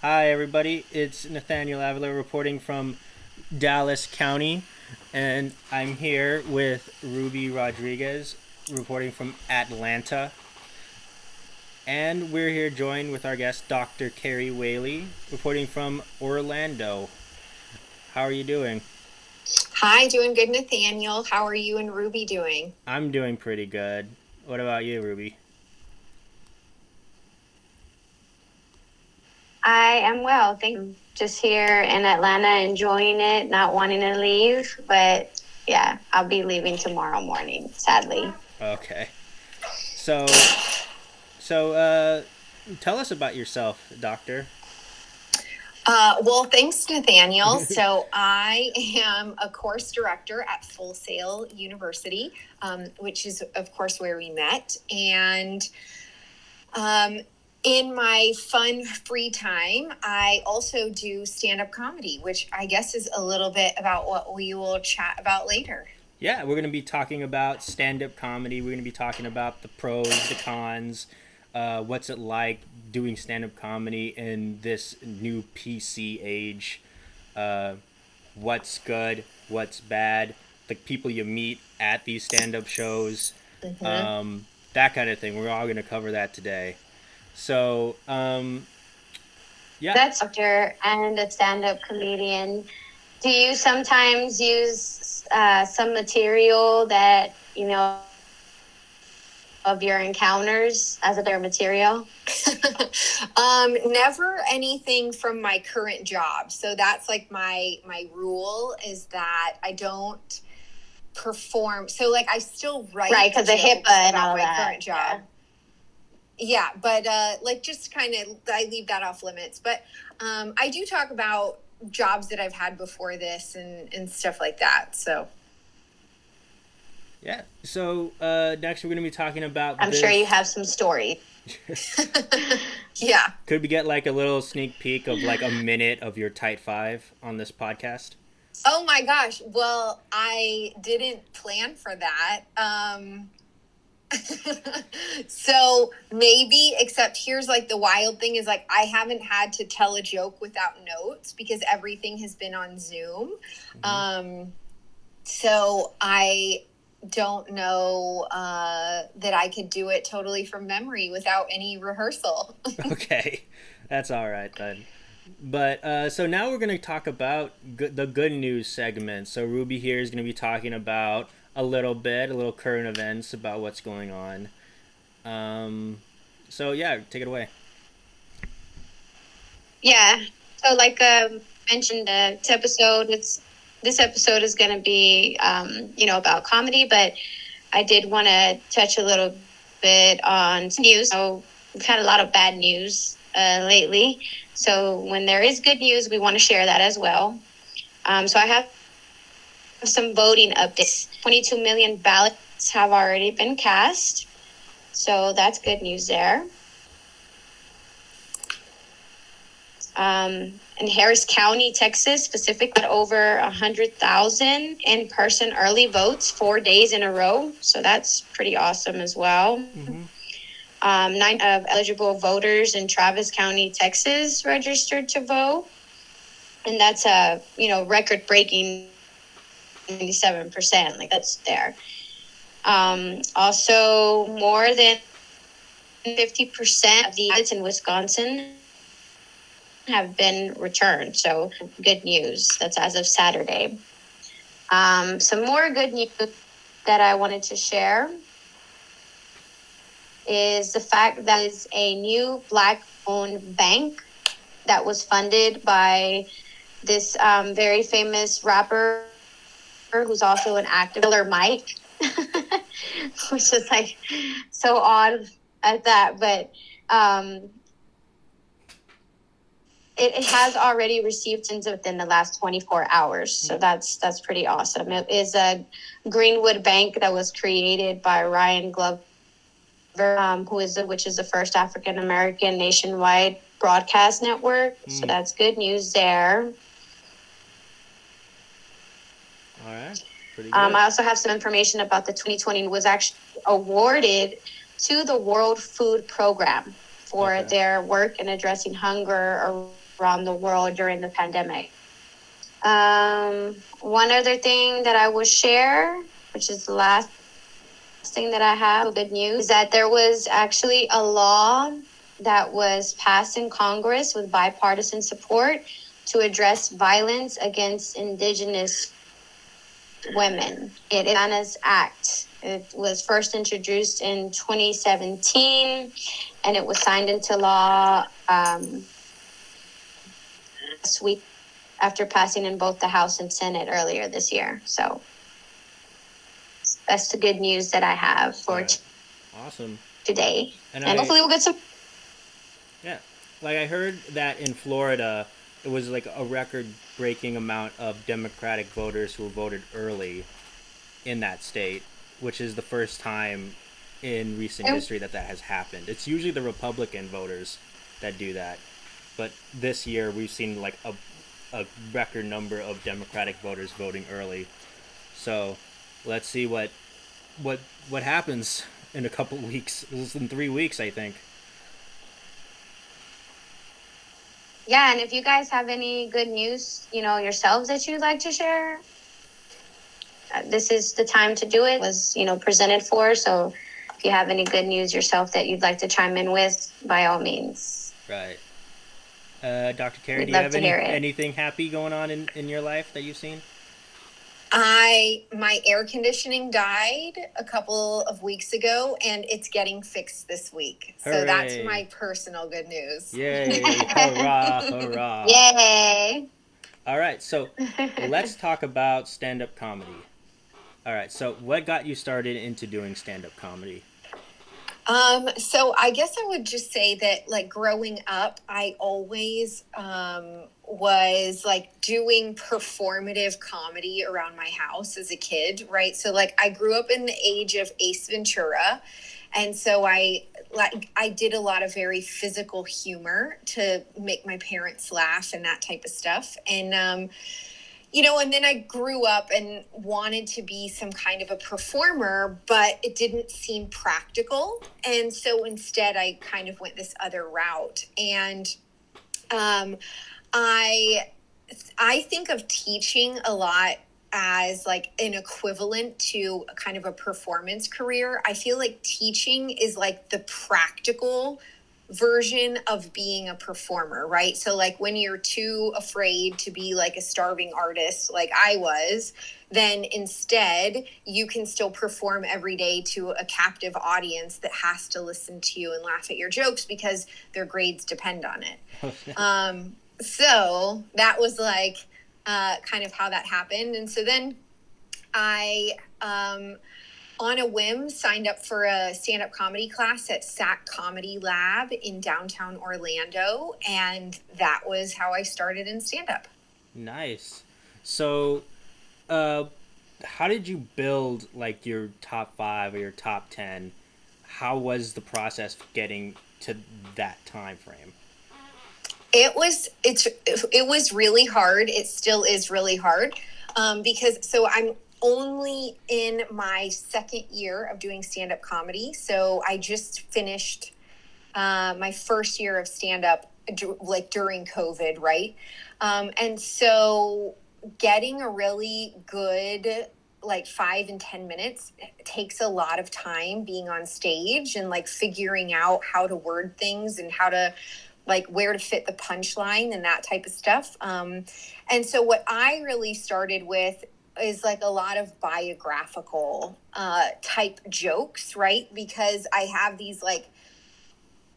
Hi, everybody. It's Nathaniel Avila reporting from Dallas County, and I'm here with Ruby Rodriguez reporting from Atlanta. And we're here joined with our guest, Dr. Kari Whaley, reporting from Orlando. How are you doing? Hi, doing good, Nathaniel. How are you and Ruby doing? I'm doing pretty good. What about you, Ruby? I am well. Thank you. Just here in Atlanta, enjoying it, not wanting to leave. But yeah, I'll be leaving tomorrow morning, sadly. Okay. So, so, tell us about yourself, Doctor. Well, thanks, Nathaniel. So I am a course director at Full Sail University, which is, of course, where we met. And in my fun free time, I also do stand-up comedy, which I guess is a little bit about what we will chat about later. Yeah, we're going to be talking about stand-up comedy. We're going to be talking about the pros, the cons, what's it like doing stand-up comedy in this new PC age, uh, what's good, what's bad, the people you meet at these stand-up shows, that kind of thing. We're all going to cover that today. So, yeah. That's doctor and a stand-up comedian. Do you sometimes use some material that of your encounters as their material? Never anything from my current job. So that's like my rule is that I don't perform. So like I still write, right? Because the HIPAA and all my that. current job. Yeah, but like just kind of I leave that off limits. But I do talk about jobs that I've had before this and stuff like that. So. Yeah. So next we're going to be talking about. I'm sure you have some stories. Yeah. Could we get like a little sneak peek of like a minute of your tight five on this podcast? Oh my gosh. Well, I didn't plan for that. So maybe, except here's like the wild thing is like I haven't had to tell a joke without notes because everything has been on Zoom. So I don't know that I could do it totally from memory without any rehearsal. Okay, that's all right then. But so now we're going to talk about the good news segment. So Ruby here is going to be talking about a little current events about what's going on. So yeah, take it away. Yeah. So like mentioned, this episode is going to be about comedy, but I did want to touch a little bit on news. So we've had a lot of bad news lately. So when there is good news, we want to share that as well. So I have some voting updates. 22 million ballots have already been cast. So that's good news there. In Harris County, Texas, specifically, had over 100,000 in-person early votes 4 days in a row. So that's pretty awesome as well. 9 of eligible voters in Travis County, Texas, registered to vote, and that's a record-breaking 97%. Like that's there. Also, more than 50% of the ballots in Wisconsin have been returned. So good news. That's as of Saturday. Some more good news that I wanted to share is the fact that is a new Black-owned bank that was funded by this very famous rapper who's also an actor, Killer Mike, which is like so odd at that, but it has already received funds within the last 24 hours. So that's pretty awesome. It is a Greenwood Bank that was created by Ryan Glover, which is the first African American nationwide broadcast network. So that's good news there. All right. Pretty good. I also have some information about the 2020 was actually awarded to the World Food Program for their work in addressing hunger around the world during the pandemic. One other thing that I will share, which is the last thing that I have, good news, is that there was actually a law that was passed in Congress with bipartisan support to address violence against Indigenous women. It is Anna's Act. It was first introduced in 2017, and it was signed into law last week after passing in both the House and Senate earlier this year. So that's the good news that I have for awesome today. And hopefully we'll get some. Yeah, like I heard that in Florida, it was like a record-breaking amount of Democratic voters who voted early in that state, which is the first time in recent history that has happened. It's usually the Republican voters that do that, but this year we've seen like a record number of Democratic voters voting early. So let's see what happens in a couple weeks. It's in 3 weeks, I think. Yeah, and if you guys have any good news, yourselves that you'd like to share, this is the time to do it. It was, presented for. So if you have any good news yourself that you'd like to chime in with, by all means. Right. Dr. Kari, We'd do you love have to hear it. anything happy going on in your life that you've seen? My air conditioning died a couple of weeks ago, and it's getting fixed this week. Hooray. So that's my personal good news. Yay! Hurrah! Hurrah! Yay! All right, so let's talk about stand-up comedy. All right, so what got you started into doing stand-up comedy? So I guess I would just say that, like, growing up, I always was like doing performative comedy around my house as a kid, right? So like I grew up in the age of Ace Ventura, and so I did a lot of very physical humor to make my parents laugh and that type of stuff. And and then I grew up and wanted to be some kind of a performer, but it didn't seem practical. And so instead I kind of went this other route. And I think of teaching a lot as like an equivalent to a kind of a performance career. I feel like teaching is like the practical version of being a performer, right? So like when you're too afraid to be like a starving artist like I was, then instead you can still perform every day to a captive audience that has to listen to you and laugh at your jokes because their grades depend on it. So that was like kind of how that happened. And so then I on a whim, signed up for a stand-up comedy class at SAC Comedy Lab in downtown Orlando, and that was how I started in stand-up. Nice. So, how did you build like your top 5 or your top 10? How was the process of getting to that time frame? It was really hard. It still is really hard because I'm only in my second year of doing stand-up comedy. So I just finished my first year of stand-up like during COVID, right? And so getting a really good like 5 and 10 minutes takes a lot of time being on stage and like figuring out how to word things and how to like where to fit the punchline and that type of stuff. And so what I really started with is like a lot of biographical type jokes, right? Because I have these like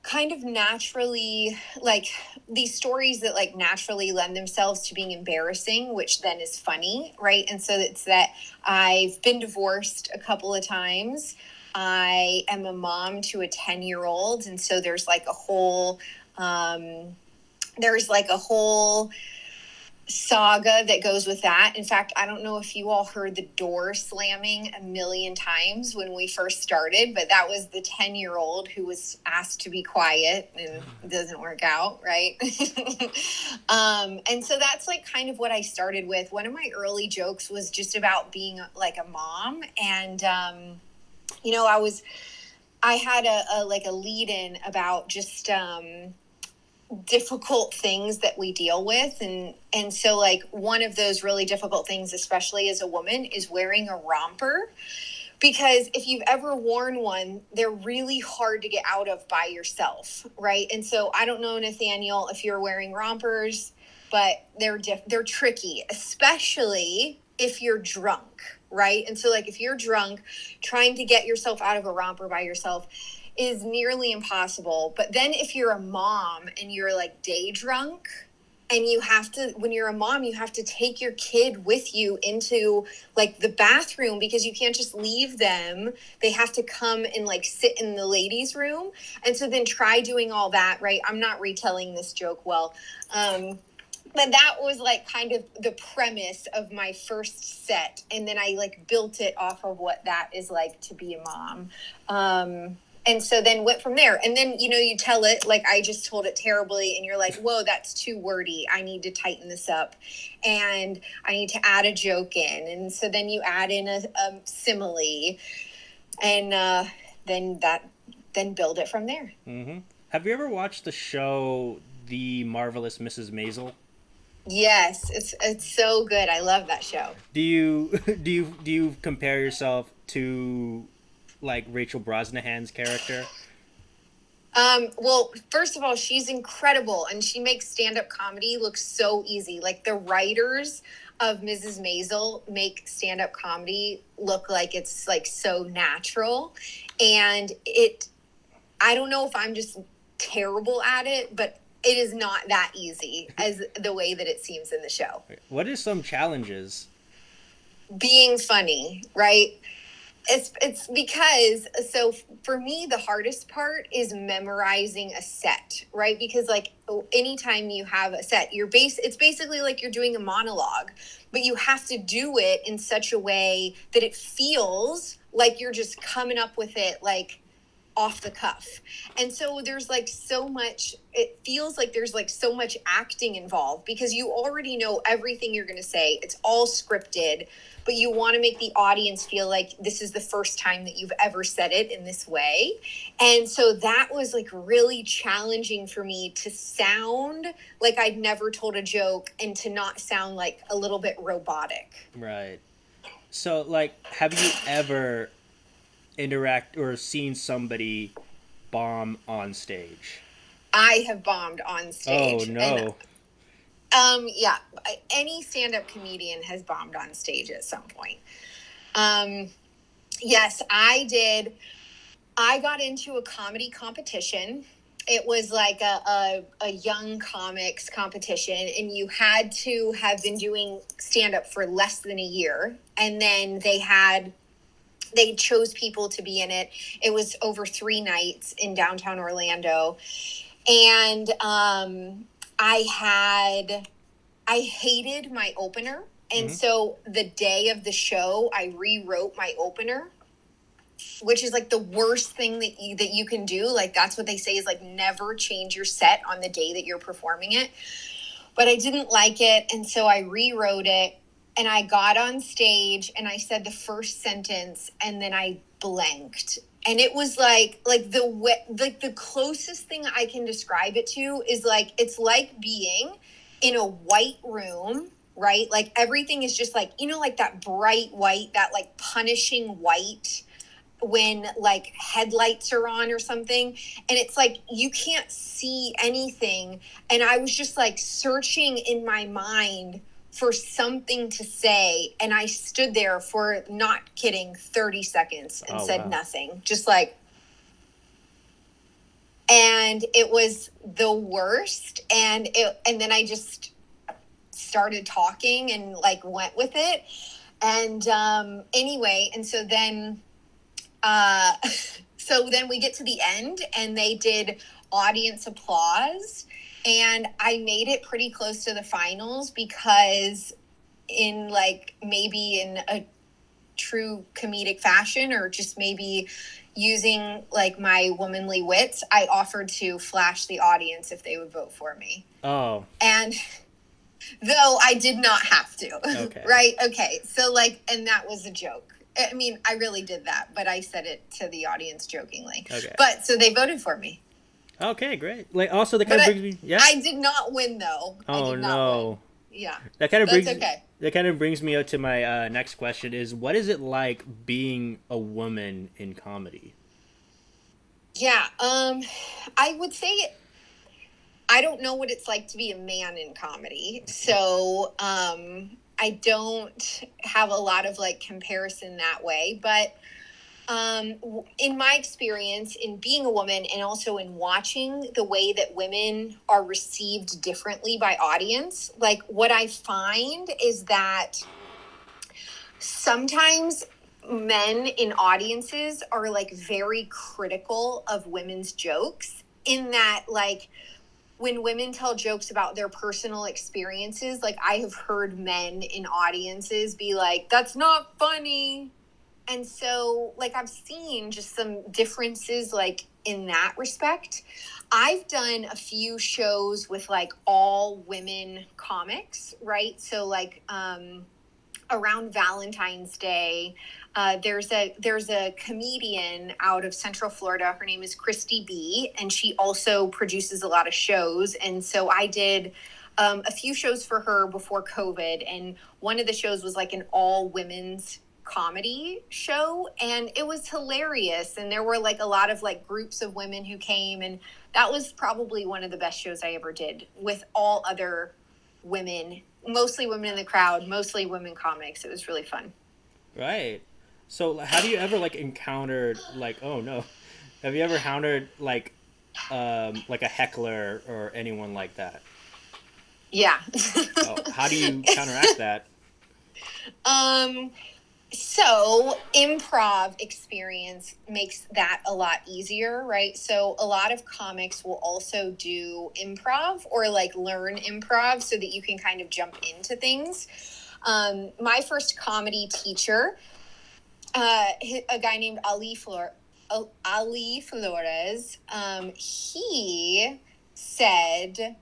kind of naturally like these stories that like naturally lend themselves to being embarrassing, which then is funny, right? And so it's that I've been divorced a couple of times. I am a mom to a 10-year-old. And so there's like a whole saga that goes with that. In fact, I don't know if you all heard the door slamming a million times when we first started, but that was the 10-year-old who was asked to be quiet and it doesn't work out, right? And so that's like kind of what I started with. One of my early jokes was just about being like a mom. And, I had a lead in about just, difficult things that we deal with, and so like one of those really difficult things, especially as a woman, is wearing a romper, because if you've ever worn one, they're really hard to get out of by yourself, right? And so I don't know, Nathaniel, if you're wearing rompers, but they're tricky, especially if you're drunk, right? And so like if you're drunk, trying to get yourself out of a romper by yourself is nearly impossible. But then if you're a mom and you're like day drunk, and you have to, when you're a mom, you have to take your kid with you into like the bathroom, because you can't just leave them. They have to come and like sit in the ladies' room. And so then try doing all that, right? I'm not retelling this joke well. But that was like kind of the premise of my first set. And then I like built it off of what that is like to be a mom. And so then went from there. And then, you know, you tell it like I just told it terribly, and you're like, whoa, that's too wordy. I need to tighten this up, and I need to add a joke in. And so then you add in a simile, and then build it from there. Mm-hmm. Have you ever watched the show The Marvelous Mrs Maisel? Yes, it's so good. I love that show. Do you compare yourself to like Rachel Brosnahan's character? Well, first of all, she's incredible, and she makes stand-up comedy look so easy. Like the writers of Mrs. Maisel make stand-up comedy look like it's like so natural. And I don't know if I'm just terrible at it, but it is not that easy as the way that it seems in the show. What are some challenges? Being funny, right? It's because, so for me, the hardest part is memorizing a set, right? Because like anytime you have a set, it's basically like you're doing a monologue, but you have to do it in such a way that it feels like you're just coming up with it like off the cuff. And so there's like so much, it feels like there's like so much acting involved, because you already know everything you're going to say. It's all scripted, but you want to make the audience feel like this is the first time that you've ever said it in this way. And so that was like really challenging for me, to sound like I'd never told a joke and to not sound like a little bit robotic. Right. So like, have you ever interact or seen somebody bomb on stage? I have bombed on stage. Oh no. Yeah, any stand-up comedian has bombed on stage at some point. Yes, I did. I got into a comedy competition. It was like a young comics competition, and you had to have been doing stand-up for less than a year. And then they chose people to be in it. It was over 3 nights in downtown Orlando. And I hated my opener. And so the day of the show, I rewrote my opener, which is like the worst thing that you can do. Like that's what they say is like never change your set on the day that you're performing it. But I didn't like it. And so I rewrote it, and I got on stage and I said the first sentence, and then I blanked. And it was like the closest thing I can describe it to is like, it's like being in a white room, right? Like everything is just like, you know, like that bright white, that like punishing white when like headlights are on or something. And it's like, you can't see anything. And I was just like searching in my mind for something to say. And I stood there for, not kidding, 30 seconds and said nothing. Just like, and it was the worst. And then I just started talking and like went with it. And anyway, and so then we get to the end, and they did audience applause. And I made it pretty close to the finals, because in like maybe in a true comedic fashion, or just maybe using like my womanly wits, I offered to flash the audience if they would vote for me. Oh. And though I did not have to. Okay. Right? Okay. So like, and that was a joke. I mean, I really did that, but I said it to the audience jokingly. Okay. But so they voted for me. Okay, great. Like also that But kind of brings me. Yeah. I did not win though. I Oh did not win. no. Yeah, That kind of that's brings okay. that kind of brings me up to my next question: is what is it like being a woman in comedy? Yeah, I would say I don't know what it's like to be a man in comedy. So, I don't have a lot of like comparison that way, but in my experience in being a woman and also in watching the way that women are received differently by audience, like what I find is that sometimes men in audiences are like very critical of women's jokes in that like when women tell jokes about their personal experiences, like I have heard men in audiences be like, that's not funny. And so, like, I've seen just some differences, like, in that respect. I've done a few shows with, like, all women comics, right? So, like, around Valentine's Day, there's a comedian out of Central Florida. Her name is Christy B, and she also produces a lot of shows. And so I did a few shows for her before COVID, and one of the shows was like an all women's comedy show, and it was hilarious. And there were like a lot of like groups of women who came, and that was probably one of the best shows I ever did with all other women, mostly women in the crowd, mostly women comics. It was really fun. Right. So have you ever like encountered like oh no, have you ever encountered like a heckler or anyone like that? Yeah. Oh, how do you counteract that? um so improv experience makes that a lot easier, right? So a lot of comics will also do improv or like learn improv so that you can kind of jump into things. My first comedy teacher, a guy named Ali Flores, he said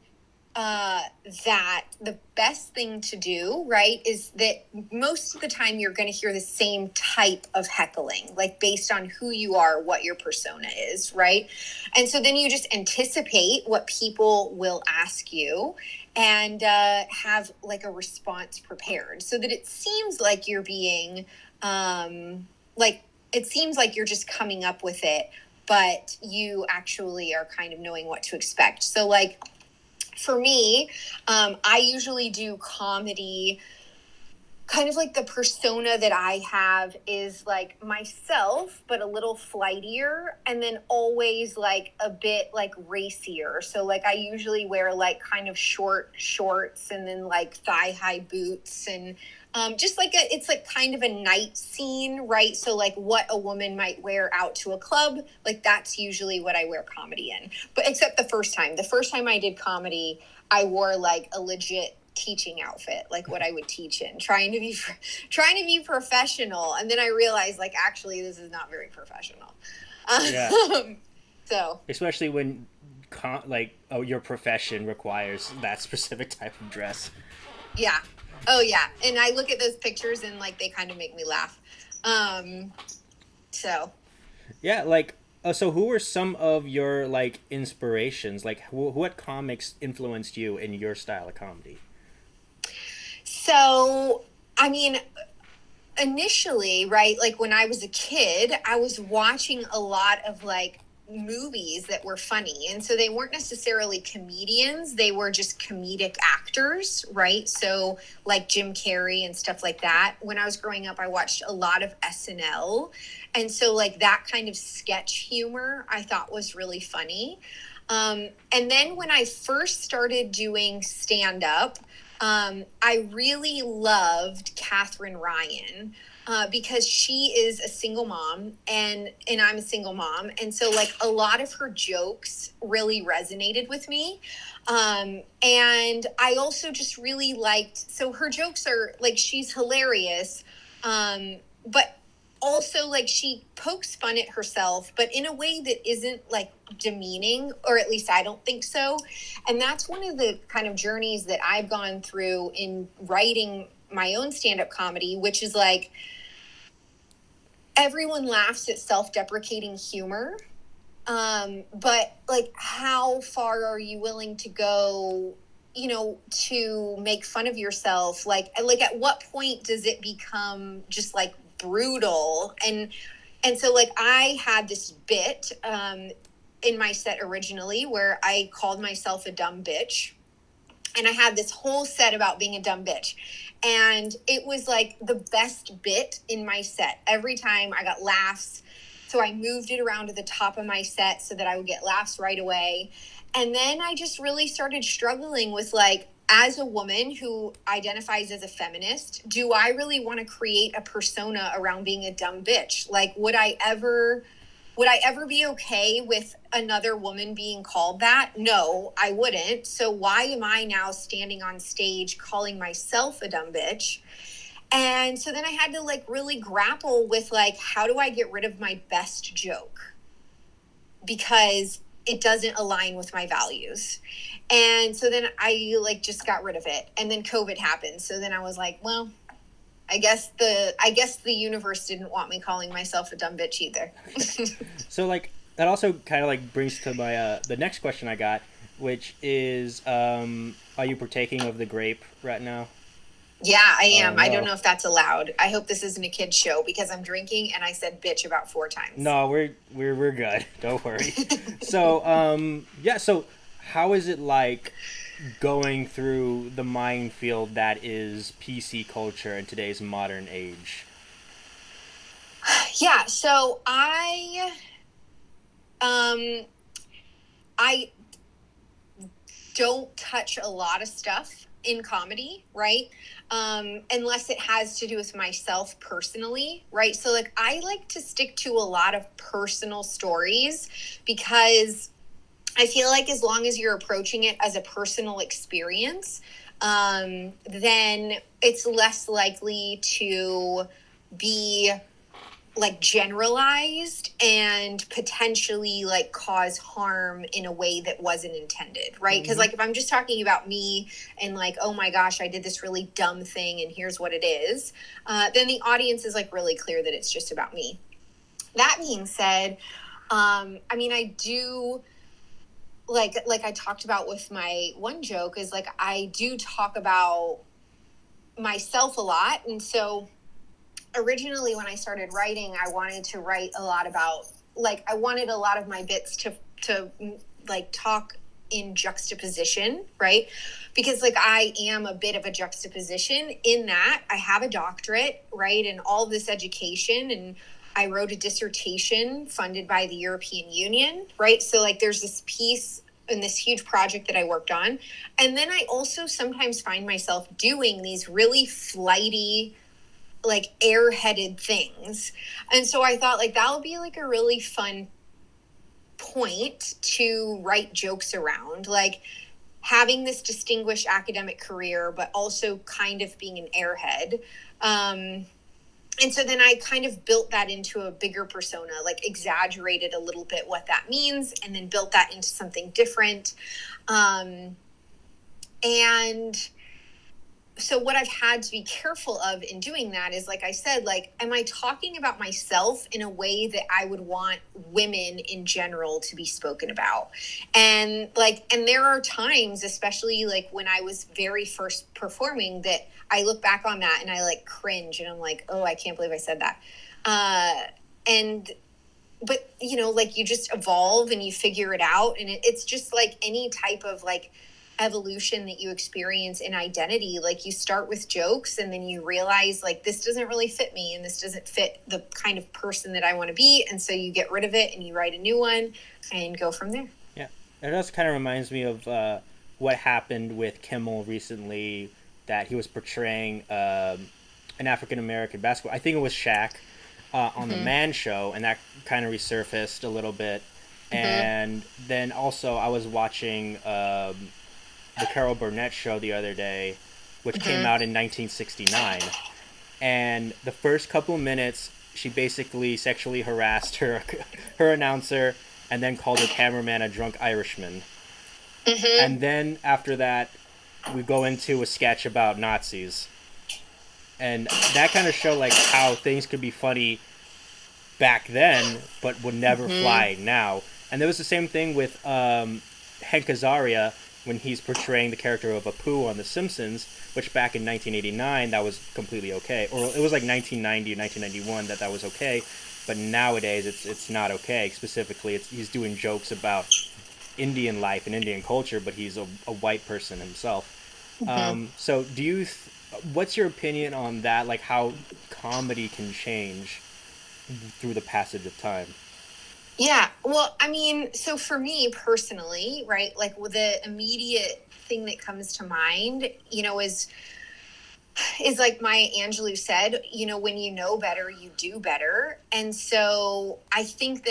that the best thing to do, right, is that most of the time you're going to hear the same type of heckling, like based on who you are, what your persona is, right? And so then you just anticipate what people will ask you and have like a response prepared so that it seems like you're being, like, it seems like you're just coming up with it, but you actually are kind of knowing what to expect. So, like, for me, I usually do comedy kind of like the persona that I have is like myself, but a little flightier, and then always like a bit like racier. So like I usually wear like kind of short shorts and then like thigh high boots and just like it's like kind of a night scene, right? So like what a woman might wear out to a club, like that's usually what I wear comedy in. But except the first time I did comedy, I wore like a legit teaching outfit, like what I would teach in, trying to be professional. And then I realized like, actually, this is not very professional. Yeah. So Especially when your profession requires that specific type of dress. yeah. Oh yeah. And I look at those pictures and like, they kind of make me laugh. So Yeah, like so who were some of your like inspirations? Like what comics influenced you in your style of comedy? So, I mean, initially, right, like when I was a kid, I was watching a lot of like movies that were funny. And so they weren't necessarily comedians, they were just comedic actors, right? So, like Jim Carrey and stuff like that. When I was growing up, I watched a lot of SNL. And so, like, that kind of sketch humor I thought was really funny. And then when I first started doing stand up, I really loved Katherine Ryan because she is a single mom and I'm a single mom. And so like a lot of her jokes really resonated with me. And I also just really liked, so her jokes are like, she's hilarious. But also like she pokes fun at herself, but in a way that isn't like demeaning, or at least I don't think so. And that's one of the kind of journeys that I've gone through in writing my own stand-up comedy, which is like everyone laughs at self-deprecating humor, But like, how far are you willing to go, to make fun of yourself? Like at what point does it become just like brutal? And so like I had this bit in my set originally where I called myself a dumb bitch. And I had this whole set about being a dumb bitch. And it was like the best bit in my set. Every time I got laughs. So I moved it around to the top of my set so that I would get laughs right away. And then I just really started struggling with like, as a woman who identifies as a feminist, do I really want to create a persona around being a dumb bitch? Like, would I ever be okay with another woman being called that? No, I wouldn't. So why am I now standing on stage calling myself a dumb bitch? And so then I had to like really grapple with like, how do I get rid of my best joke? Because it doesn't align with my values. And so then I like just got rid of it. And then COVID happened. So then I was like, well, I guess the universe didn't want me calling myself a dumb bitch either. So like that also kind of like brings to my the next question I got, which is, are you partaking of the grape right now? Yeah, I am. No. I don't know if that's allowed. I hope this isn't a kid's show because I'm drinking and I said bitch about 4 times. No, we're good. Don't worry. So yeah. So how is it like going through the minefield that is PC culture in today's modern age? Yeah, so I don't touch a lot of stuff in comedy, right? Unless it has to do with myself personally, right? So like I like to stick to a lot of personal stories because I feel like as long as you're approaching it as a personal experience, then it's less likely to be like generalized and potentially like cause harm in a way that wasn't intended, right? Because like if I'm just talking about me and like, oh my gosh, I did this really dumb thing and here's what it is, then the audience is like really clear that it's just about me. That being said, I mean, I do like I talked about with my one joke is like I do talk about myself a lot. And so originally when I started writing, I wanted to write a lot about like I wanted a lot of my bits to like talk in juxtaposition, right? Because like I am a bit of a juxtaposition in that I have a doctorate, right? And all this education, and I wrote a dissertation funded by the European Union, right? So like there's this piece in this huge project that I worked on. And then I also sometimes find myself doing these really flighty, like airheaded things. And so I thought like that would be like a really fun point to write jokes around, like having this distinguished academic career, but also kind of being an airhead. And so then I kind of built that into a bigger persona, like exaggerated a little bit what that means, and then built that into something different. And so what I've had to be careful of in doing that is, like I said, like, am I talking about myself in a way that I would want women in general to be spoken about? And there are times, especially like when I was very first performing, that I look back on that and I like cringe and I'm like, oh, I can't believe I said that. But you know, like you just evolve and you figure it out. And it's just like any type of like evolution that you experience in identity. Like you start with jokes and then you realize like this doesn't really fit me and this doesn't fit the kind of person that I want to be, and so you get rid of it and you write a new one and go from there. Yeah, it also kind of reminds me of what happened with Kimmel recently, that he was portraying an African American basketball, I think it was Shaq, on the Man Show, and that kind of resurfaced a little bit. And then also I was watching the Carol Burnett Show the other day, which came out in 1969. And the first couple minutes, she basically sexually harassed her announcer, and then called her cameraman a drunk Irishman. And then after that, we go into a sketch about Nazis. And that kind of showed like how things could be funny back then, but would never fly now. And there was the same thing with Hank Azaria when he's portraying the character of Apu on The Simpsons, which back in 1989 that was completely okay, or it was like 1990 or 1991 that was okay, but nowadays it's not okay. Specifically, he's doing jokes about Indian life and Indian culture, but he's a white person himself. So what's your opinion on that? Like how comedy can change through the passage of time? Yeah. Well, I mean, so for me personally, right, like the immediate thing that comes to mind, is like Maya Angelou said, when you know better, you do better. And so I think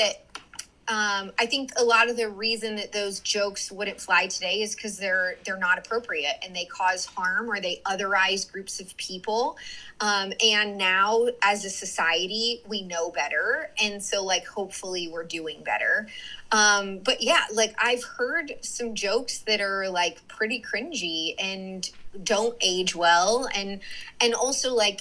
a lot of the reason that those jokes wouldn't fly today is because they're not appropriate and they cause harm or they otherize groups of people. And now as a society, we know better. And so like, hopefully we're doing better. But yeah, like I've heard some jokes that are like pretty cringy and don't age well. And also like,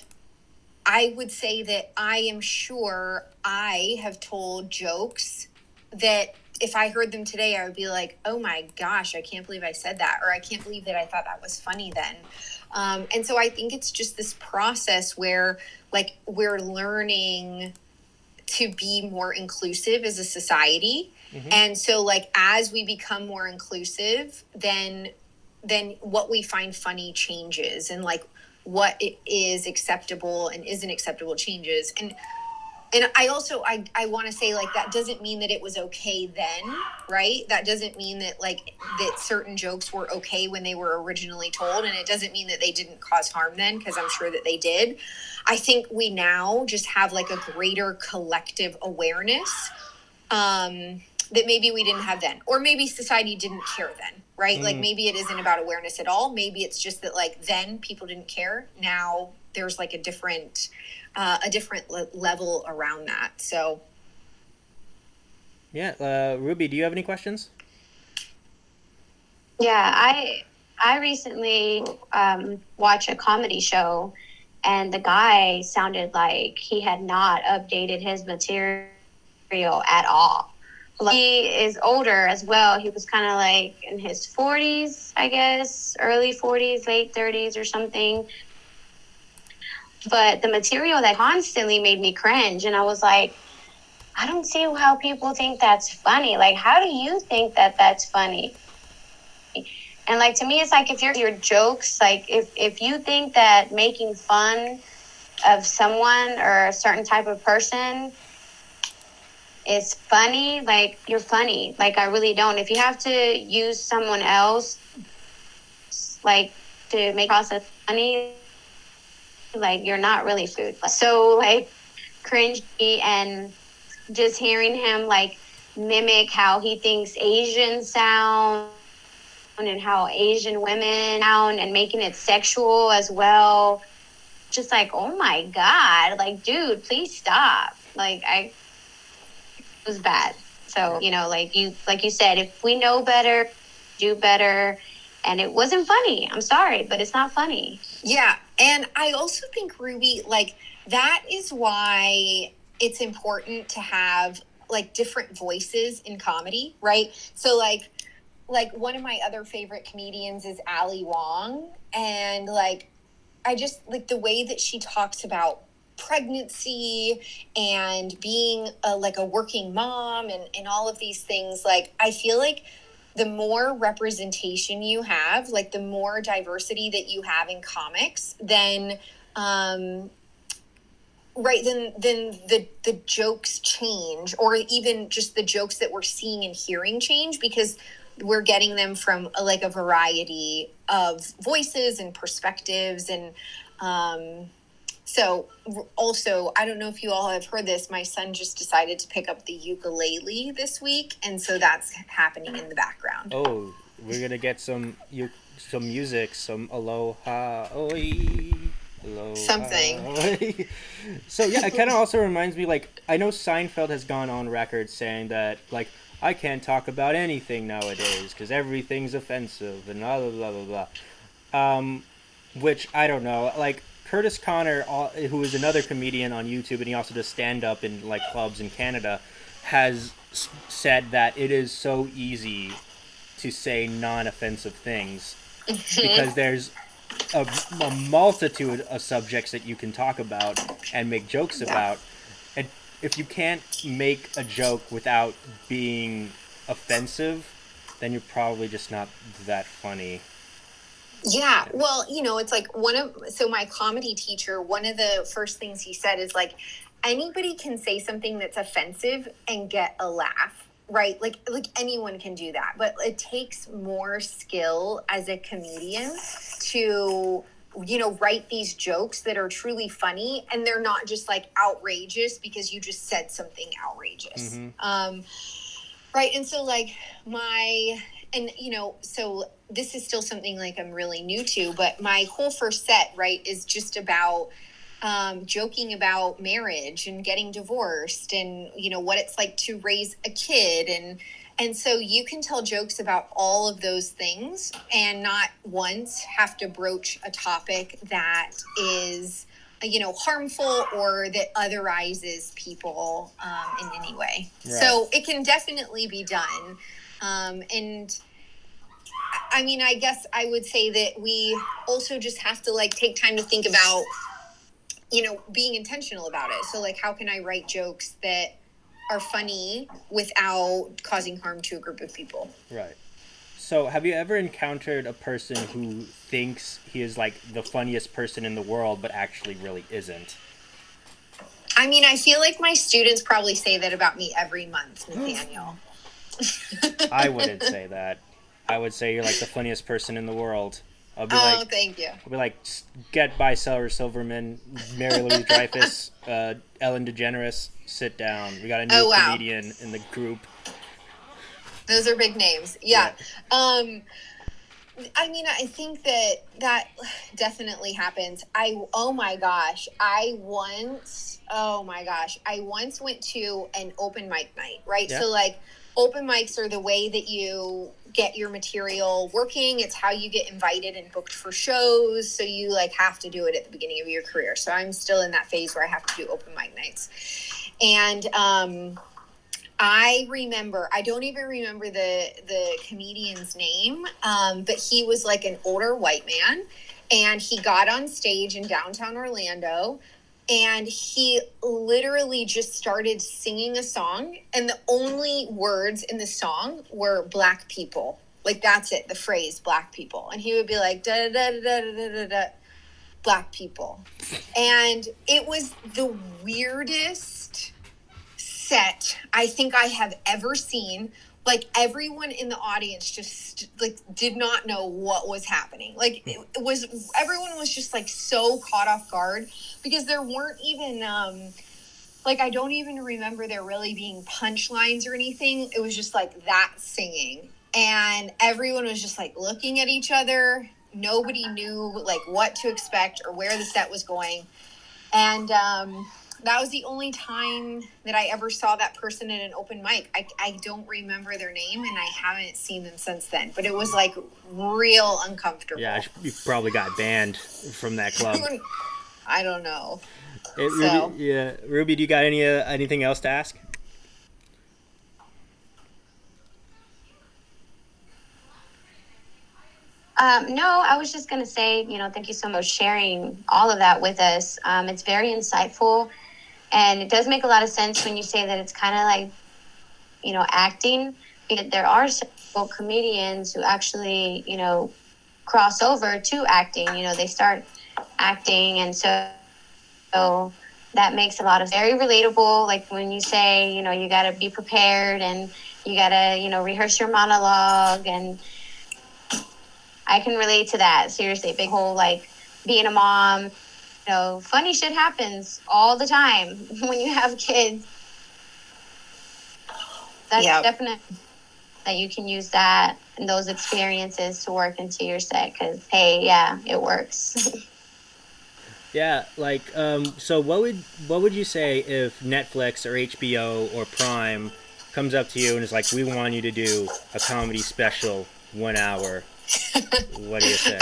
I would say that I am sure I have told jokes that if I heard them today, I would be like, oh my gosh, I can't believe I said that. Or I can't believe that I thought that was funny then. And so I think it's just this process where like we're learning to be more inclusive as a society. And so like, as we become more inclusive, then what we find funny changes, and like what it is acceptable and isn't acceptable changes. And I also, I want to say like, that doesn't mean that it was okay then, right? That doesn't mean that like, that certain jokes were okay when they were originally told. And it doesn't mean that they didn't cause harm then, because I'm sure that they did. I think we now just have like a greater collective awareness that maybe we didn't have then. Or maybe society didn't care then, right? Like maybe it isn't about awareness at all. Maybe it's just that like then people didn't care. Now there's like a different level around that. So yeah. Ruby, do you have any questions? Yeah, I recently watched a comedy show, and the guy sounded like he had not updated his material at all. Like, he is older as well. He was kind of like in his 40s, I guess, early 40s, late 30s or something. But the material that constantly made me cringe, and I was like, I don't see how people think that's funny. Like, how do you think that that's funny? And like, to me, it's like, if your jokes, like if you think that making fun of someone or a certain type of person is funny, like, you're funny. Like, I really don't. If you have to use someone else, like, to make process funny, like, you're not really food. So like, cringy, and just hearing him like mimic how he thinks Asians sound and how Asian women sound, and making it sexual as well. Just like, oh my God, like, dude, please stop. Like, it was bad. So, like you said, if we know better, do better. And it wasn't funny. I'm sorry, but it's not funny. Yeah. And I also think, Ruby, like, that is why it's important to have like different voices in comedy, right? So like one of my other favorite comedians is Ali Wong. And like, I just like the way that she talks about pregnancy and being a working mom and all of these things. Like, I feel like the more representation you have, like the more diversity that you have in comics, then the jokes change, or even just the jokes that we're seeing and hearing change, because we're getting them from a variety of voices and perspectives. And so also, I don't know if you all have heard this, my son just decided to pick up the ukulele this week, and so that's happening in the background. Oh, we're gonna get some music, some aloha, oi, aloha, something. Oi. So yeah, it kind of also reminds me, like, I know Seinfeld has gone on record saying that, like, I can't talk about anything nowadays because everything's offensive and blah blah blah blah blah. Which I don't know, like. Curtis Connor, who is another comedian on YouTube, and he also does stand-up in like clubs in Canada, has said that it is so easy to say non-offensive things because there's a multitude of subjects that you can talk about and make jokes Yeah. about. And if you can't make a joke without being offensive, then you're probably just not that funny. Yeah, well, it's like so my comedy teacher, one of the first things he said is like, anybody can say something that's offensive and get a laugh, right? Like anyone can do that, but it takes more skill as a comedian to, write these jokes that are truly funny and they're not just like outrageous because you just said something outrageous. Right. And so like so this is still something like I'm really new to, but my whole first set, right, is just about joking about marriage and getting divorced and, what it's like to raise a kid. And so you can tell jokes about all of those things and not once have to broach a topic that is, harmful or that otherizes people in any way. Right. So it can definitely be done. And I mean, I guess I would say that we also just have to like take time to think about, being intentional about it. So like, how can I write jokes that are funny without causing harm to a group of people? Right. So have you ever encountered a person who thinks he is like the funniest person in the world, but actually really isn't? I mean, I feel like my students probably say that about me every month, Nathaniel. I wouldn't say that. I would say you're like the funniest person in the world. I'll be thank you. I'll be like, get by Sarah Silverman, Mary Louise Dreyfus, Ellen DeGeneres, sit down. We got a new comedian in the group. Those are big names. Yeah. I mean, I think that definitely happens. Oh my gosh. I once went to an open mic night, right? Yeah. So like open mics are the way that you get your material working. It's how you get invited and booked for shows. So you like have to do it at the beginning of your career. So I'm still in that phase where I have to do open mic nights. And, I remember, I don't even remember the comedian's name, but he was like an older white man and he got on stage in downtown Orlando and he literally just started singing a song and the only words in the song were black people. Like that's it, the phrase black people. And he would be like, da da da da da da da, black people. And it was the weirdest set I think I have ever seen. Like everyone in the audience just like did not know what was happening. Like everyone was just like so caught off guard because there weren't even like I don't even remember there really being punchlines or anything. It was just like that singing and everyone was just like looking at each other. Nobody knew like what to expect or where the set was going. And that was the only time that I ever saw that person at an open mic. I don't remember their name, and I haven't seen them since then. But it was, like, real uncomfortable. Yeah, you probably got banned from that club. I don't know. Ruby, do you got anything else to ask? No, I was just going to say, thank you so much for sharing all of that with us. It's very insightful. And it does make a lot of sense when you say that it's kind of like, acting. Because there are several comedians who actually, cross over to acting. They start acting. And so that makes a lot of very relatable. Like when you say, you got to be prepared and you got to, rehearse your monologue. And I can relate to that. Seriously, big whole, like being a mom. Funny shit happens all the time when you have kids. That's definite that you can use that and those experiences to work into your set because, hey, yeah, it works. Yeah, like, so what would you say if Netflix or HBO or Prime comes up to you and is like, we want you to do a comedy special 1 hour? What do you say?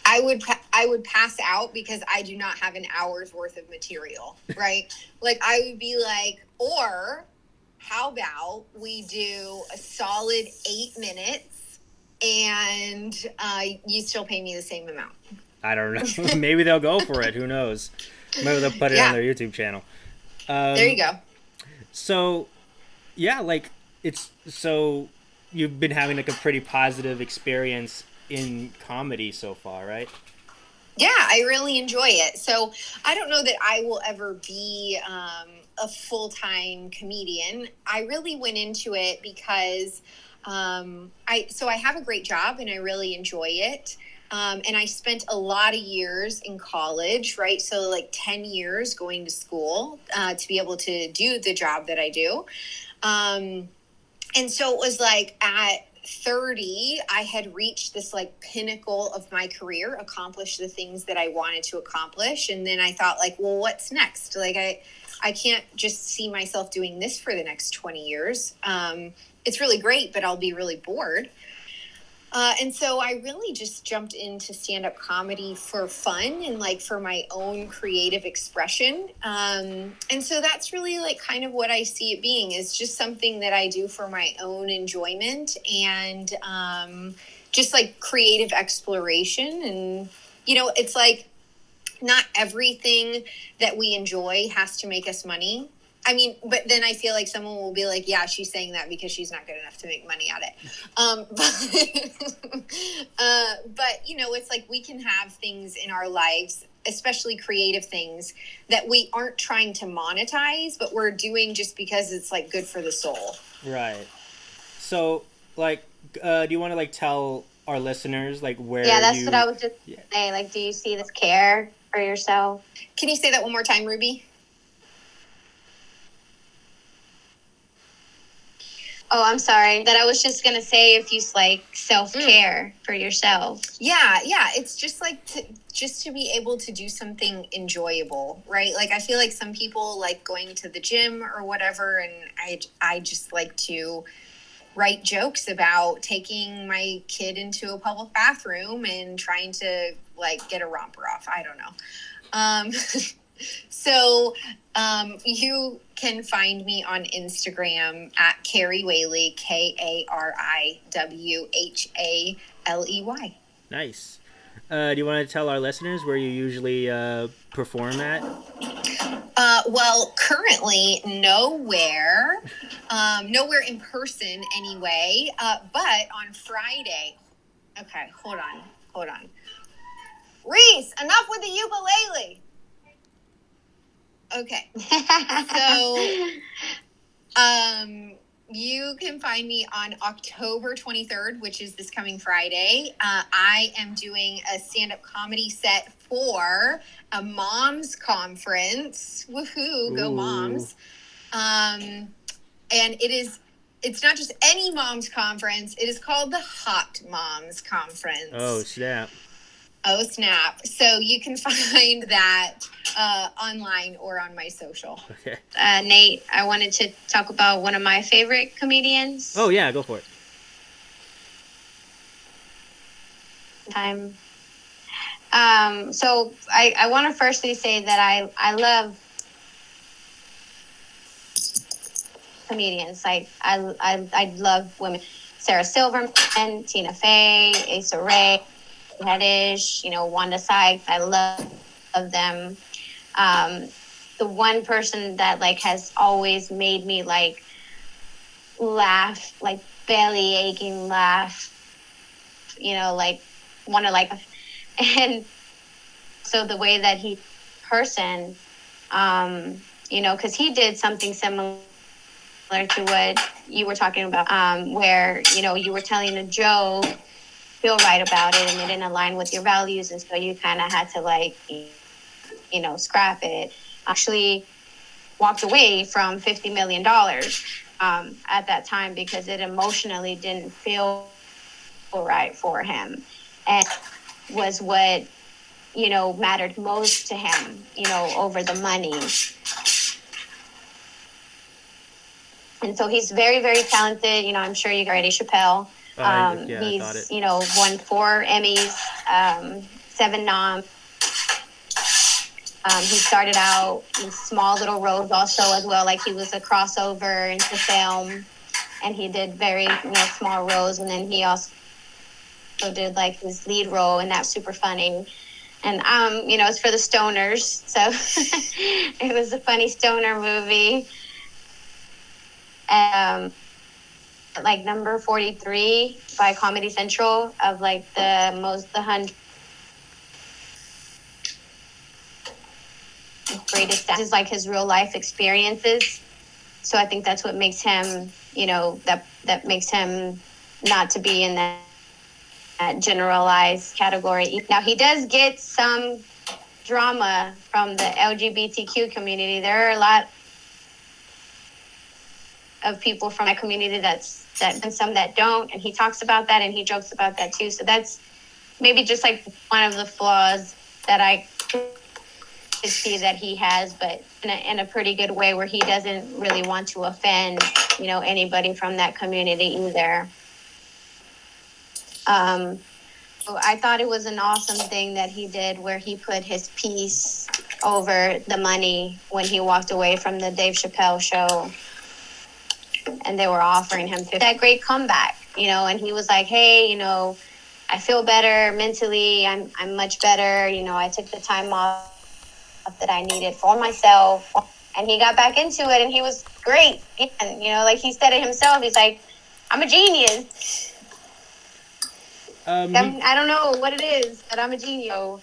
I would pass out because I do not have an hour's worth of material, right? Like I would be like, or how about we do a solid 8 minutes and you still pay me the same amount? I don't know. Maybe they'll go for it. Who knows? Maybe they'll put it on their YouTube channel. There you go. So, yeah, like it's so you've been having like a pretty positive experience in comedy so far, right? Yeah, I really enjoy it. So I don't know that I will ever be a full-time comedian. I really went into it because I have a great job and I really enjoy it. And I spent a lot of years in college, right? So like 10 years going to school to be able to do the job that I do. And so it was like at 30, I had reached this like pinnacle of my career, accomplished the things that I wanted to accomplish. And then I thought like, well, what's next? Like I can't just see myself doing this for the next 20 years. It's really great, but I'll be really bored. And so I really just jumped into stand-up comedy for fun and like for my own creative expression. And so that's really like kind of what I see it being, is just something that I do for my own enjoyment and just like creative exploration. And, you know, it's like not everything that we enjoy has to make us money. I mean, but then I feel like someone will be like, yeah, she's saying that because she's not good enough to make money at it. But you know, it's like we can have things in our lives, especially creative things, that we aren't trying to monetize, but we're doing just because it's like good for the soul. Right. So, like, do you want to like tell our listeners like where? Yeah, that's what I was just saying. Like, do you see this care for yourself? Can you say that one more time, Ruby? Oh, I'm sorry. That I was just going to say, if you like self-care for yourself. Yeah. It's just like just to be able to do something enjoyable, right? Like I feel like some people like going to the gym or whatever. And I just like to write jokes about taking my kid into a public bathroom and trying to like get a romper off. I don't know. So you can find me on Instagram at Kari Whaley, KariWhaley. Nice. Do you want to tell our listeners where you usually perform at? Well, currently nowhere in person anyway. But on Friday. Okay, hold on. Reese, enough with the ukulele. Okay. So, you can find me on October 23rd, which is this coming Friday. I am doing a stand-up comedy set for a mom's conference. Woohoo, go moms. And it's not just any mom's conference. It is called the Hot Moms Conference. Oh, snap. Oh, snap. So you can find that online or on my social. Okay. Nate, I wanted to talk about one of my favorite comedians. Oh, yeah, go for it. So I want to firstly say that I love comedians. Like I love women. Sarah Silverman, Tina Fey, Issa Rae, Hedish, Wanda Sykes. I love them. The one person that like has always made me like laugh, like belly aching laugh, like want to like, and so the way that he person, because he did something similar to what you were talking about, where you were telling a joke, feel right about it, and it didn't align with your values, and so you kind of had to like scrap it. Actually walked away from $50 million at that time because it emotionally didn't feel right for him, and was what mattered most to him over the money. And so he's very, very talented. I'm sure you got Eddie Chappelle. He's, won 4 Emmys, 7 noms. He started out in small little roles also as well, like he was a crossover into film, and he did very small roles, and then he also did like his lead role, and that's super funny. And it's for the stoners, so it was a funny stoner movie. Like number 43 by Comedy Central of like the 100 greatest. This is like his real life experiences. So I think that's what makes him, that makes him not to be in that generalized category. Now he does get some drama from the LGBTQ community. There are a lot of people from that community and some that don't, and he talks about that and he jokes about that too. So that's maybe just like one of the flaws that I could see that he has, but in a pretty good way, where he doesn't really want to offend anybody from that community either. So I thought it was an awesome thing that he did, where he put his piece over the money when he walked away from the Dave Chappelle show, and they were offering him that great comeback, and he was like, hey, I feel better mentally. I'm much better. I took the time off that I needed for myself, and he got back into it, and he was great. And, like he said it himself, he's like, I'm a genius. I don't know what it is, but I'm a genius.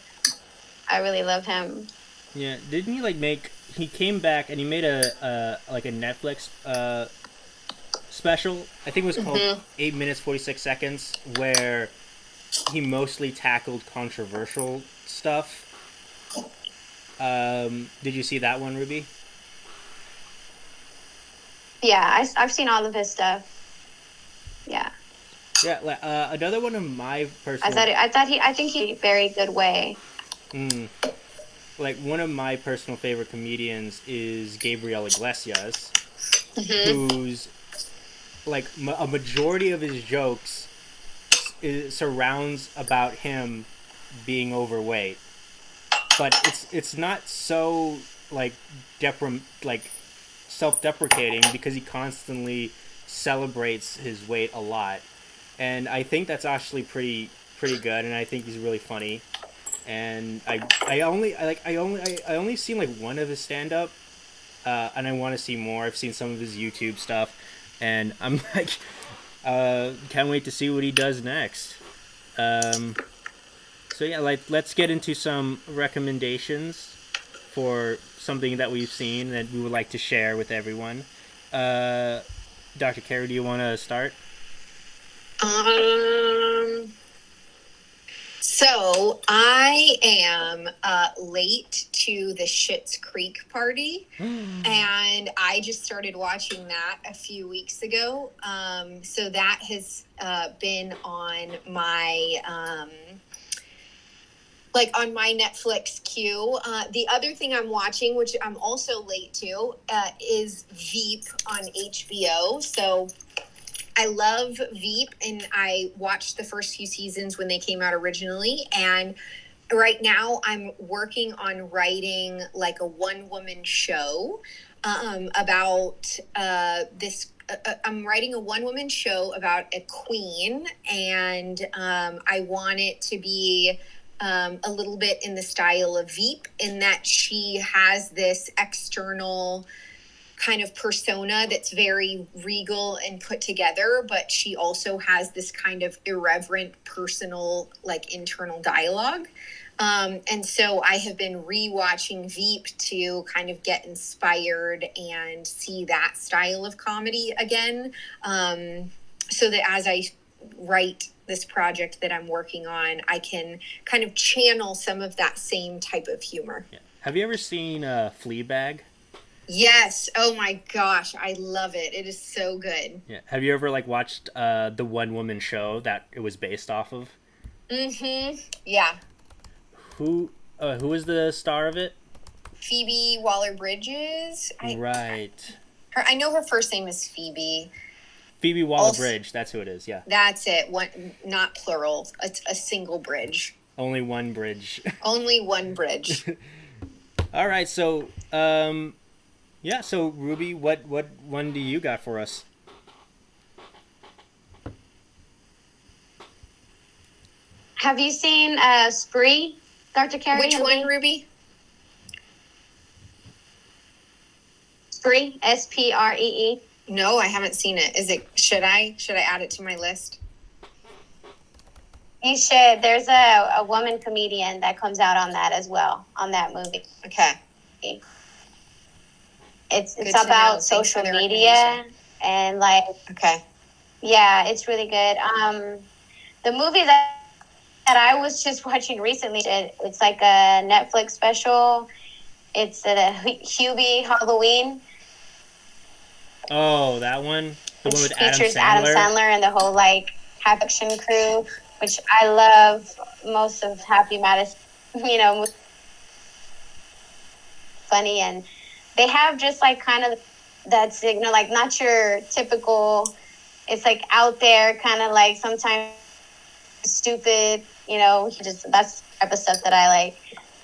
I really love him. Yeah, didn't he he came back and he made a Netflix special. I think it was called 8 minutes 46 seconds, where he mostly tackled controversial stuff. Did you see that one, Ruby? Yeah, I've seen all of his stuff. Yeah. Yeah, another one of my personal. I think he very good way. Like one of my personal favorite comedians is Gabriel Iglesias, who's like a majority of his jokes surrounds about him being overweight, but it's not so like self-deprecating, because he constantly celebrates his weight a lot, and I think that's actually pretty good, and I think he's really funny. And I only seen like one of his stand up, and I want to see more. I've seen some of his YouTube stuff, and I'm like, can't wait to see what he does next. So yeah, let's get into some recommendations for something that we've seen that we would like to share with everyone. Dr. Kari, do you want to start? So I am late to the Schitt's Creek party, and I just started watching that a few weeks ago. So that has been on my on my Netflix queue. The other thing I'm watching, which I'm also late to, is Veep on HBO. So I love Veep, and I watched the first few seasons when they came out originally. And right now I'm working on writing like a one-woman show about this. I'm writing a one-woman show about a queen, and I want it to be a little bit in the style of Veep, in that she has this external kind of persona that's very regal and put together, but she also has this kind of irreverent, personal, like internal dialogue. And so I have been rewatching Veep to kind of get inspired and see that style of comedy again. So that as I write this project that I'm working on, I can kind of channel some of that same type of humor. Yeah. Have you ever seen Fleabag? Yes. Oh my gosh, I love it. It is so good. Yeah. Have you ever watched the one woman show that it was based off of? Yeah. Who is the star of it? Phoebe Waller-Bridges. Right. I know her first name is Phoebe. Phoebe Waller-Bridge. That's who it is. Yeah. That's it. One, not plural. It's a single bridge. Only one bridge. Only one bridge. All right, so yeah, so Ruby, what one do you got for us? Have you seen Spree, Dr. Kari? Which one, Ruby? Spree, Spree. No, I haven't seen it. Is it? Should I add it to my list? You should. There's a woman comedian that comes out on that as well, on that movie. Okay. It's Good to know. about Thanks for social the media recommendation. and like, Okay. yeah, it's really good. The movie that I was just watching recently, it's like a Netflix special. It's the Hubie Halloween, Oh, that one, the one which with Adam features Adam Sandler. Sandler and the whole like Happy Action crew, which I love most of Happy Madison. You know, funny, and they have just like kind of that signal, like not your typical. It's like out there, kind of like sometimes stupid. You know, just that's the type of stuff that I like.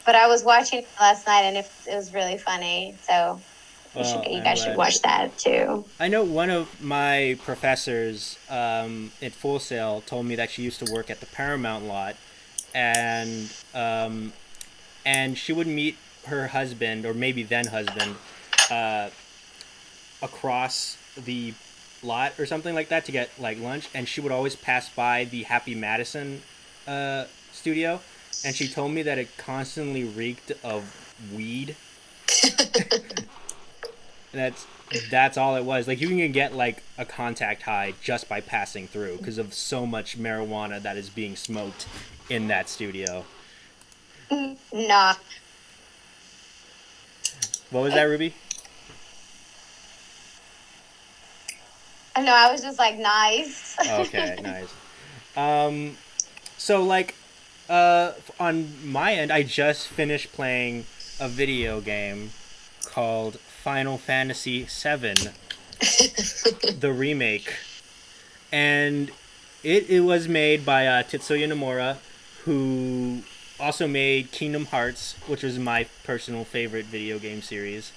But I was watching it last night, and it was really funny. So Well, you I'm guys should glad. watch that too. I know one of my professors at Full Sail told me that she used to work at the Paramount lot, and she would meet her husband, or maybe then husband, uh, across the lot or something like that to get like lunch, and she would always pass by the Happy Madison studio, and she told me that it constantly reeked of weed. that's that's all it was. Like you can get like a contact high just by passing through because of so much marijuana that is being smoked in that studio. Nah, What was that, Ruby? no, I was just like nice. Okay, nice. Um, so like, on my end, I just finished playing a video game called Final Fantasy VII, the remake, and it was made by Tetsuya Nomura, who also made Kingdom Hearts, which was my personal favorite video game series.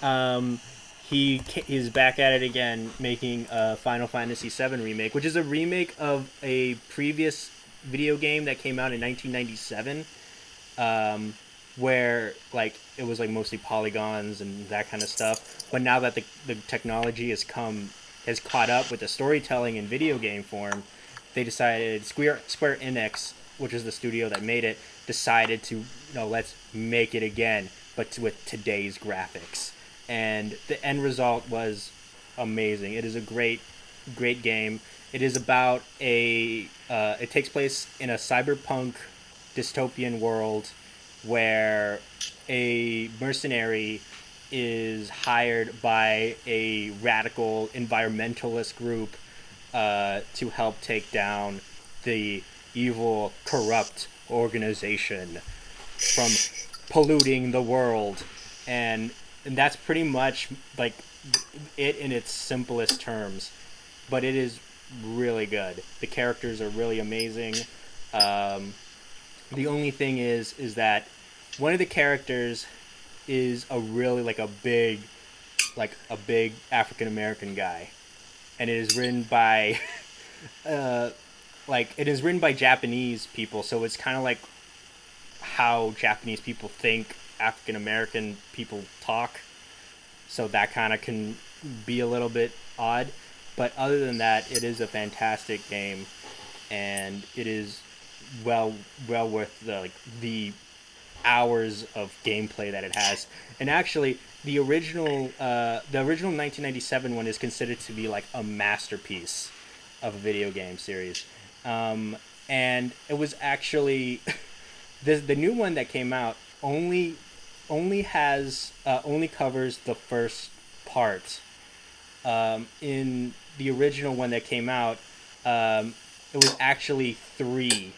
Um, he is back at it again, making a Final Fantasy VII remake, which is a remake of a previous video game that came out in 1997, where like it was like mostly polygons and that kind of stuff. But now that the technology has caught up with the storytelling in video game form, they decided Square Enix, which is the studio that made it, decided to let's make it again, but with today's graphics, and the end result was amazing. It is a great game. It is about it takes place in a cyberpunk dystopian world where a mercenary is hired by a radical environmentalist group to help take down the evil, corrupt organization from polluting the world. And that's pretty much like it in its simplest terms. But it is really good. The characters are really amazing. The only thing is that one of the characters is a really like a big African American guy, and it is written by like it is written by Japanese people, so it's kind of like how Japanese people think African American people talk. So that kind of can be a little bit odd, but other than that, it is a fantastic game, and it is well worth the hours of gameplay that it has. And actually, the original 1997 one is considered to be like a masterpiece of a video game series. And it was actually the new one that came out only covers the first part. In the original one that came out, it was actually three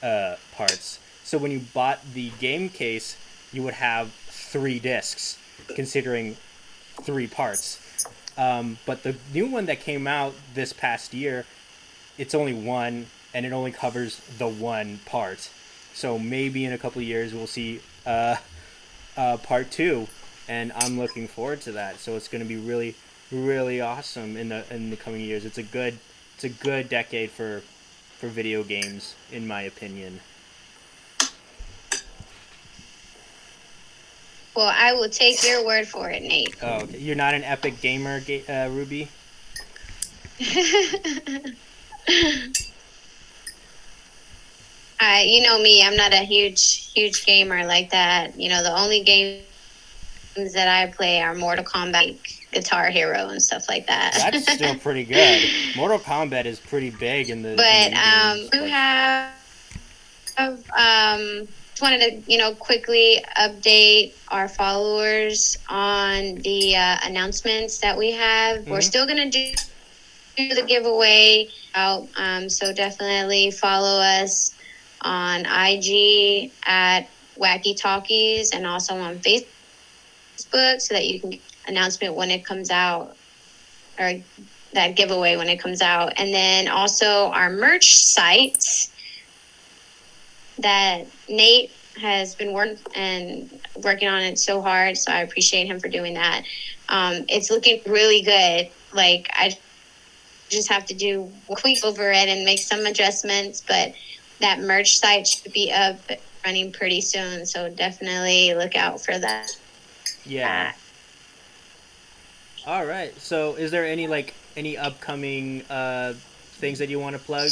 parts. So when you bought the game case, you would have 3 discs, considering 3 parts. But the new one that came out this past year, it's only one, and it only covers the one part. So maybe in a couple of years we'll see part two, and I'm looking forward to that. So it's going to be really, really awesome in the coming years. It's a good decade for video games, in my opinion. Well, I will take your word for it, Nate. Oh, okay. You're not an epic gamer, Ruby? You know me, I'm not a huge gamer like that. You know, the only games that I play are Mortal Kombat, Guitar Hero, and stuff like that. That's still pretty good. Mortal Kombat is pretty big in the. But in the we have just wanted to quickly update our followers on the announcements that we have. Mm-hmm. We're still gonna do the giveaway out, so definitely follow us on IG at Wacky Talkies and also on Facebook so that you can get an announcement when it comes out, or that giveaway when it comes out. And then also our merch site that Nate has been working on it so hard, so I appreciate him for doing that. It's looking really good. Like, I just have to do a tweak over it and make some adjustments, but that merch site should be up running pretty soon, so definitely look out for that. Yeah. All right. So, is there any upcoming things that you want to plug,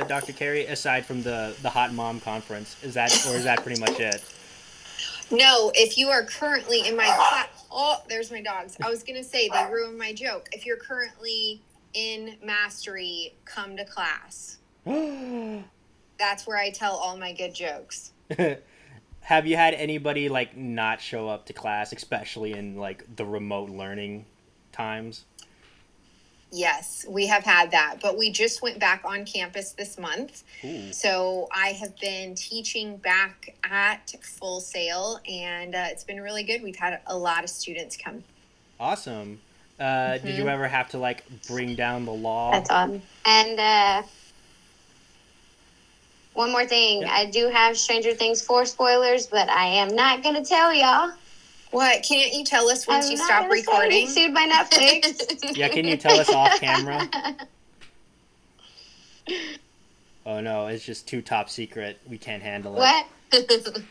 Dr. Kari, aside from the Hot Mom Conference? Is that pretty much it? No, if you are currently in my class, oh, there's my dogs. I was gonna say they ruined my joke. If you're currently in Mastery, come to class. That's where I tell all my good jokes. Have you had anybody not show up to class, especially in the remote learning times? Yes, we have had that, but we just went back on campus this month. Ooh. So I have been teaching back at Full Sail, and it's been really good. We've had a lot of students come. Awesome. Did you ever have to bring down the law? That's awesome. And one more thing, yep. I do have Stranger Things 4 spoilers, but I am not going to tell y'all. What? Can't you tell us once you stop recording? Get sued by Netflix. Yeah, can you tell us off camera? Oh no, it's just too top secret. We can't handle it. What?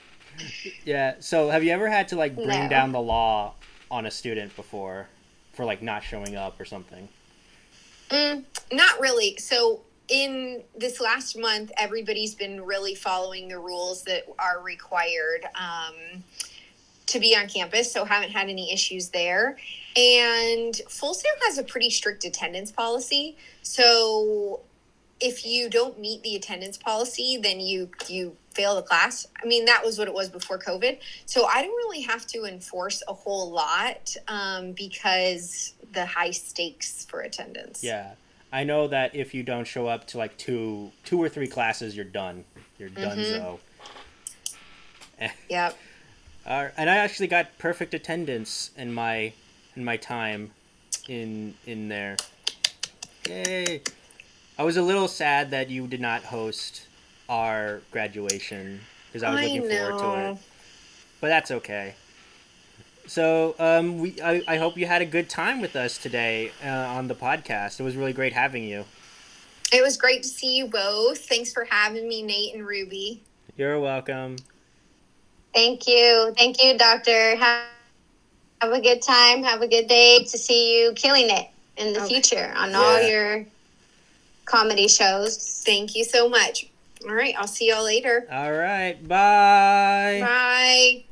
Yeah, so have you ever had to bring down the law on a student before for not showing up or something? Not really. So in this last month, everybody's been really following the rules that are required to be on campus, so haven't had any issues there. And Full Sail has a pretty strict attendance policy. So if you don't meet the attendance policy, then you fail the class. I mean, that was what it was before COVID. So I don't really have to enforce a whole lot because the high stakes for attendance. Yeah. I know that if you don't show up to two or three classes, you're done. You're donezo. Yep. And I actually got perfect attendance in my time in there. Yay! I was a little sad that you did not host our graduation because I was looking forward to it. But that's okay. So I hope you had a good time with us today on the podcast. It was really great having you. It was great to see you both. Thanks for having me, Nate and Ruby. You're welcome. Thank you, Doctor. Have a good time. Have a good day. To see you killing it in the future on all your comedy shows. Thank you so much. All right, I'll see y'all later. All right, bye. Bye.